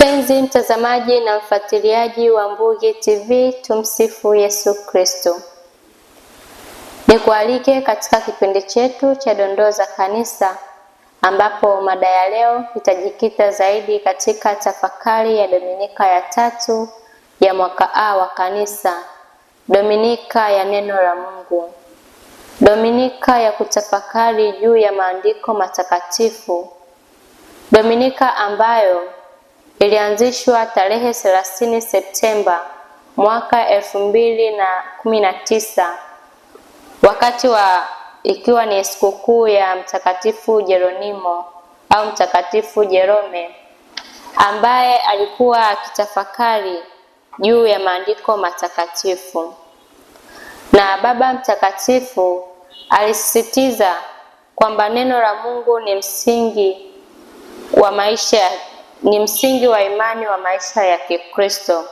Mpenzi mtazamaji na mfuatiliaji wa Mbugi TV, tumsifu Yesu Kristo. Nikualike katika kipindi chetu cha dondoo za kanisa, ambapo mada ya leo itajikita zaidi katika tafakari ya Dominika ya 3 ya mwaka A wa kanisa, Dominika ya neno la Mungu. Dominika ya kutafakari juu ya maandiko matakatifu. Dominika ambayo ilianzishwa tarehe 30 Septemba mwaka 2019 wakati wa ikiwa ni sikukuu ya Mtakatifu Jeronimo au Mtakatifu Jerome, ambaye alikuwa akitafakari juu ya maandiko matakatifu. Na Baba Mtakatifu alisisitiza kwamba neno la Mungu ni msingi wa maisha, ni msingi wa imani wa maisha ya Kikristo.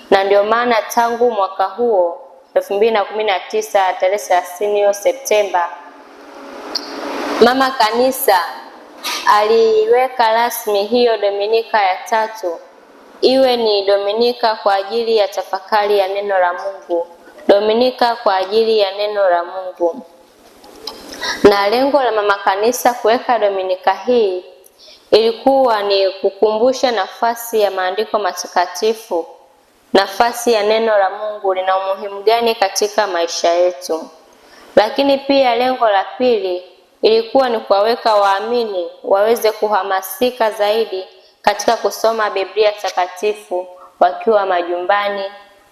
Na ndio maana tangu mwaka huo 2019 tarehe 30 Septemba, Mama Kanisa aliweka rasmi hiyo Dominika ya 3 iwe ni Dominika kwa ajili ya tafakari ya neno la Mungu, Dominika kwa ajili ya neno la Mungu. Na lengo la Mama Kanisa kuweka Dominika hii ilikuwa ni kukumbusha nafasi ya maandiko matakatifu, nafasi ya neno la Mungu lina umuhimu gani katika maisha yetu. Lakini pia lengo la pili ilikuwa ni kuwaweka waamini waweze kuhamasika zaidi katika kusoma Biblia takatifu wakiwa majumbani,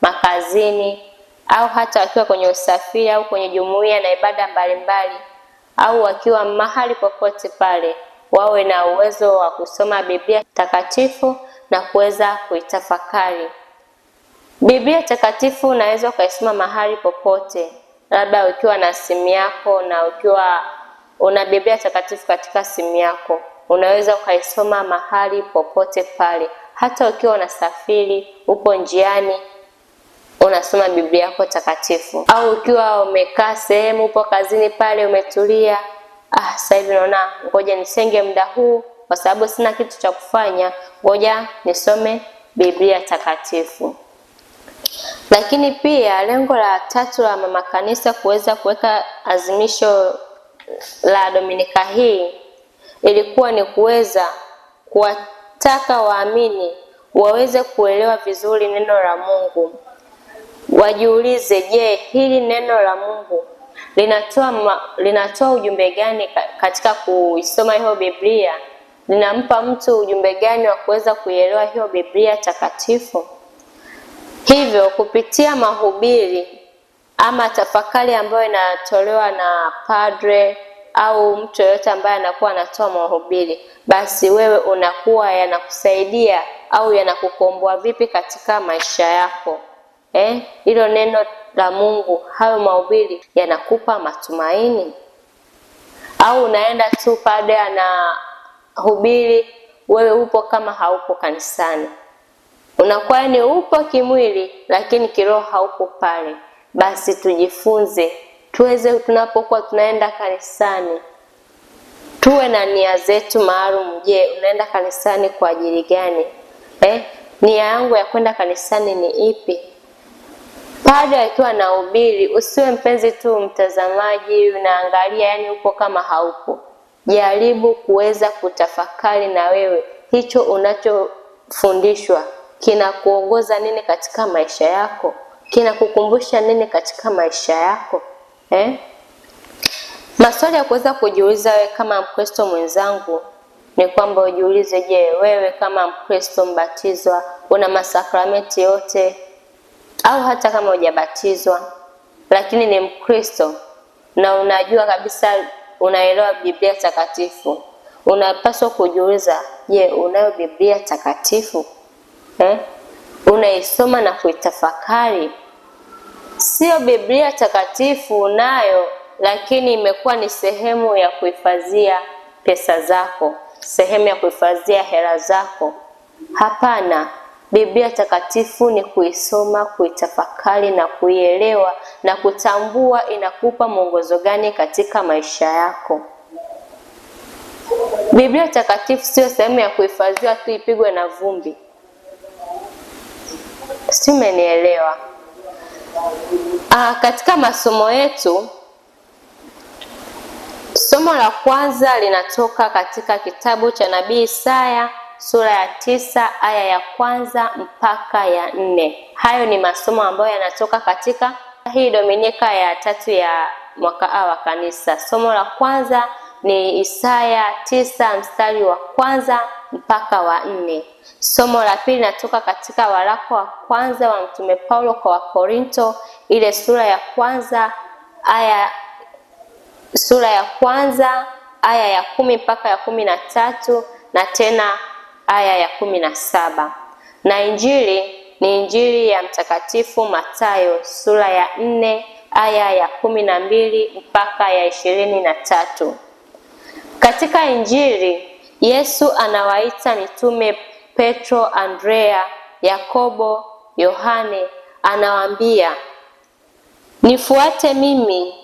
makazini, au hata wakiwa kwenye usafiri au kwenye jumuiya na ibada mbalimbali, au wakiwa mahali popote pale, wawe na uwezo wa kusoma Biblia takatifu na kuweza kuitafakari. Biblia takatifu unaweza ukaisoma mahali popote, labda ukiwa na simu yako na ukiwa una Biblia takatifu katika simu yako, unaweza ukaisoma mahali popote pale. Hata ukiwa unasafiri, upo njiani, unasoma Biblia yako takatifu. Au ukiwa umekaa sehemu, upo kazini pale umetulia, sasa hivi naona ngoja nisenge muda huu kwa sababu sina kitu cha kufanya, ngoja nisome Biblia takatifu. Lakini pia lengo la 3 la Mama Kanisa kuweza kuweka azimisho la Dominika hii ilikuwa ni kuweza kuwataka waamini waweze kuelewa vizuri neno la Mungu. Wajiulize, je, hili neno la Mungu linatoa ujumbe gani katika kuisoma hiyo Biblia? Linampa mtu ujumbe gani wa kuweza kuielewa hiyo Biblia takatifu? Hivyo kupitia mahubiri ama tafakari ambayo inatolewa na padre au mtu yoyote ambaye anakuwa anatoa mahubiri, basi wewe unakuwa yanakusaidia au yanakukomboa vipi katika maisha yako. Hilo neno la Mungu, hayo mahubiri yanakupa matumaini? Au unaenda tu padre anahubiri, wewe upo kama haupo kanisani? Unakuwa ni upo kimwili lakini kiroho haupo pale. Basi tujifunze, tunapokuwa tunaenda kanisani, tuwe na nia zetu maalum. Je, unaenda kanisani kwa ajili gani? Nia yangu ya kwenda kanisani ni ipi? Padre akiwa na hubiri, usiwe mpenzi tu mtazamaji unaangalia, yani upo kama haupo. Jaribu kuweza kutafakari na wewe hicho unachofundishwa kinakuongoza nini katika maisha yako, kinakukumbusha nini katika maisha yako. Maswali ya kuweza kujiuliza wewe kama Mkristo mwenzangu ni kwamba ujiulize, je, wewe kama Mkristo mbatizwa una masakramenti yote? Au hata kama hujabatizwa lakini ni Mkristo na unajua kabisa unaelewa Biblia takatifu, unapaswa kujiuliza, je, unayo Biblia takatifu? Unaisoma na kuitafakari? Sio Biblia takatifu unayo, lakini imekuwa ni sehemu ya kuhifadhia pesa zako, sehemu ya kuhifadhia hela zako. Hapana, Biblia takatifu ni kuisoma, kuitafakari na kuielewa na kutambua inakupa mwongozo gani katika maisha yako. Biblia takatifu sio sehemu ya kuhifadhiwa tu ipigwe na vumbi. Si umenielewa? Katika masomo yetu, somo la kwanza linatoka katika kitabu cha Nabii Isaya sura ya 9 aya ya 1 mpaka ya 4. Hayo ni masomo ambayo yanatoka katika hii Dominika ya 3 ya mwaka A wa kanisa. Somo la kwanza ni Isaya 9 mstari wa 1 mpaka wa 4. Somo la pili linatoka katika waraka wa kwanza wa Mtume Paulo kwa Wakorinto, ile sura ya kwanza aya ya 10 mpaka ya 13 na tena aya ya 17. Na injili ni Injili ya Mtakatifu Mathayo sura ya 4 aya ya 12 mpaka ya 23. Katika injili Yesu anawaita mitume Petro, Andrea, Yakobo, Yohane, anawaambia, nifuate mimi,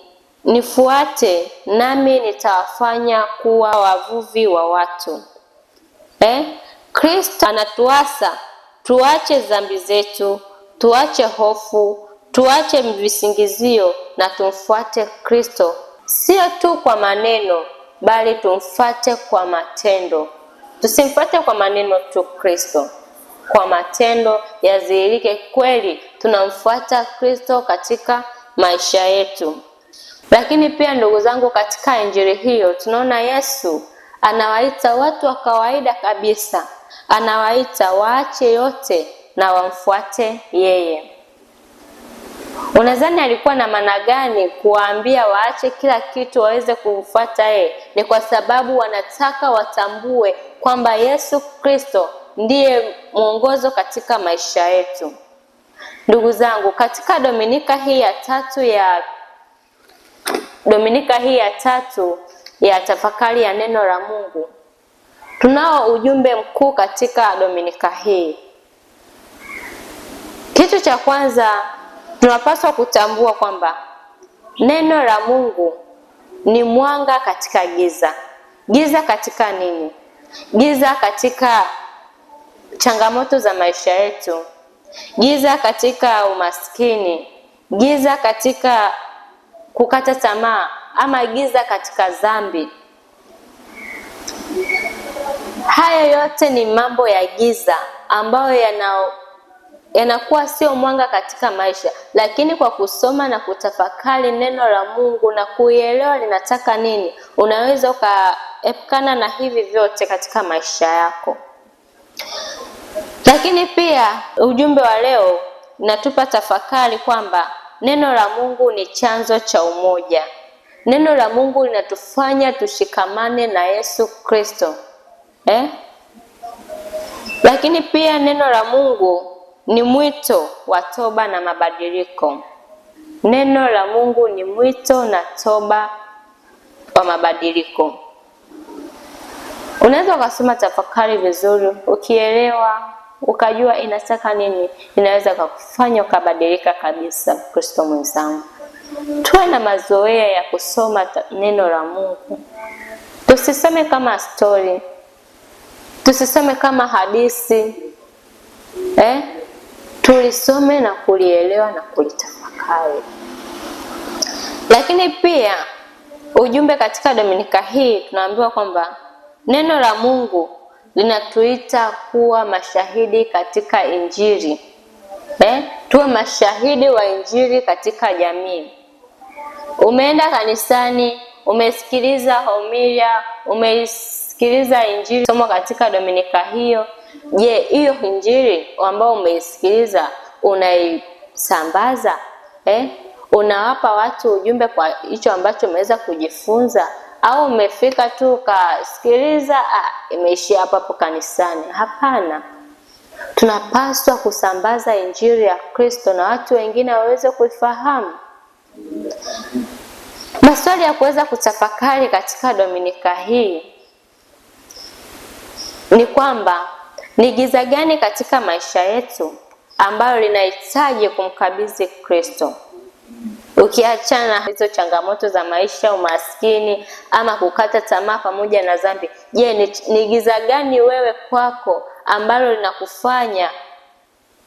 nifuate nami nitawafanya kuwa wavuvi wa watu. Kristo anatuasa tuache dhambi zetu, tuache hofu, tuache visingizio na tumfuate Kristo, sio tu kwa maneno bali tumfuate kwa matendo. Tusimfuate kwa maneno tu Kristo, kwa matendo yadhihirike kweli tunamfuata Kristo katika maisha yetu. Lakini pia ndugu zangu, katika injili hiyo tunaona Yesu anawaita watu wa kawaida kabisa, anawaita waache yote na wamfuate yeye. Unadhani alikuwa na maana gani kuwaambia waache kila kitu waweze kumfuata yeye? Ni kwa sababu wanataka watambue kwamba Yesu Kristo ndiye mwongozo katika maisha yetu. Ndugu zangu, katika Dominika hii ya tatu ya tafakari ya neno la Mungu, tunao ujumbe mkuu katika Dominika hii. Kitu cha kwanza, tunapaswa kutambua kwamba neno la Mungu ni mwanga katika giza. Giza katika nini? Giza katika changamoto za maisha yetu, giza katika umaskini, giza katika kukata tamaa, ama giza katika dhambi. Haya yote ni mambo ya giza ambayo yanakuwa sio mwanga katika maisha, lakini kwa kusoma na kutafakari neno la Mungu na kuielewa linataka nini, unaweza ukaepukana na hivi vyote katika maisha yako. Lakini pia ujumbe wa leo natupa tafakari kwamba neno la Mungu ni chanzo cha umoja. Neno la Mungu linatufanya tushikamane na Yesu Kristo. Lakini pia neno la Mungu ni mwito wa toba na mabadiliko. Neno la Mungu ni mwito na toba wa mabadiliko. Unaweza ukasoma tafakari vizuri, ukielewa, ukajua inataka nini, inaweza kukufanya ukabadilika kabisa. Kristo mwenzangu, tuwe na mazoea ya kusoma neno la Mungu. Tusisome kama story, tusisome kama hadithi. Tulisome na kulielewa na kulitafakari. Lakini pia ujumbe katika Dominika hii tunaambiwa kwamba neno la Mungu linatuita kuwa mashahidi katika Injili. Tuwe mashahidi wa Injili katika jamii. Umeenda kanisani, umesikiliza homilia, umesikiliza Injili somo katika Dominika hiyo. Je, hiyo Injili ambayo umeisikiliza unaisambaza? Unawapa watu ujumbe kwa hicho ambacho umeweza kujifunza, au umefika tu ukasikiliza imeishia hapo kanisani? Hapana. Tunapaswa kusambaza Injili ya Kristo na watu wengine waweze kuifahamu. Maswali ya kuweza kutafakari katika Dominika hii ni kwamba ni giza gani katika maisha yetu ambayo linahitaji kumkabidhi Kristo? Ukiachana hizo changamoto za maisha, umaskini ama kukata tamaa pamoja na dhambi, je, ni giza gani wewe kwako ambalo linakufanya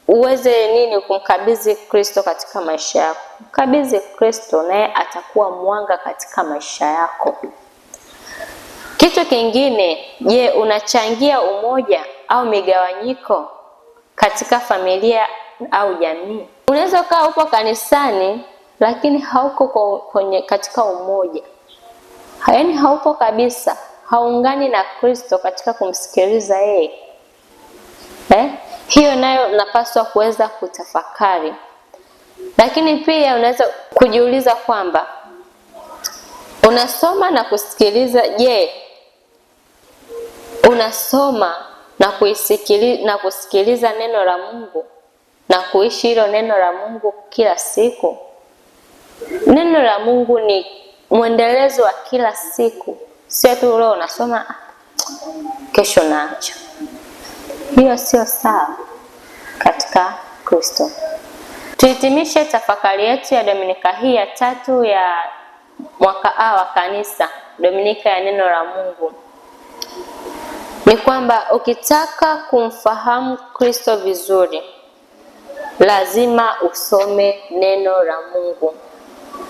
uweze kumkabidhi Kristo katika maisha yako? Mkabidhi Kristo naye atakuwa mwanga katika maisha yako. Kitu kingine, je, unachangia umoja au migawanyiko katika familia au jamii? Unaweza ukawa upo kanisani lakini hauko katika umoja. Yaani haupo kabisa, haungani na Kristo katika kumsikiliza yeye. Hiyo nayo napaswa kuweza kutafakari. Lakini pia unaweza kujiuliza kwamba unasoma na kusikiliza, je, unasoma na kusikiliza neno la Mungu na kuishi hilo neno la Mungu kila siku? Neno la Mungu ni mwendelezo wa kila siku, sio tu leo unasoma kesho naacha. Hiyo sio sawa katika Kristo. Tuhitimishe tafakari yetu ya Dominika hii ya 3 ya mwaka A wa kanisa, Dominika ya neno la Mungu. Ni kwamba ukitaka kumfahamu Kristo vizuri, lazima usome neno la Mungu.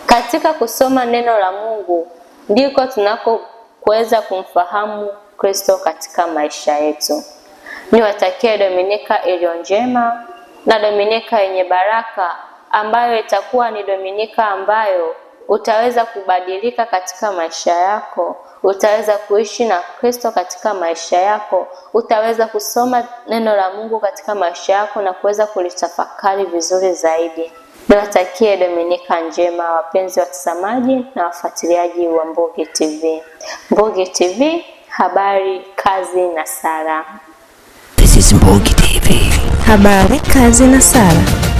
Katika kusoma neno la Mungu ndiko tunakoweza kumfahamu Kristo katika maisha yetu. Niwatakie Dominika iliyo njema na Dominika yenye baraka, ambayo itakuwa ni Dominika ambayo utaweza kubadilika katika maisha yako, utaweza kuishi na Kristo katika maisha yako, utaweza kusoma neno la Mungu katika maisha yako na kuweza kulitafakari vizuri zaidi. Niwatakie Dominika njema wapenzi watazamaji na wafuatiliaji wa Mbugi TV. Mbugi TV, habari, kazi na sala. This is Mbugi TV. Habari, kazi na sala.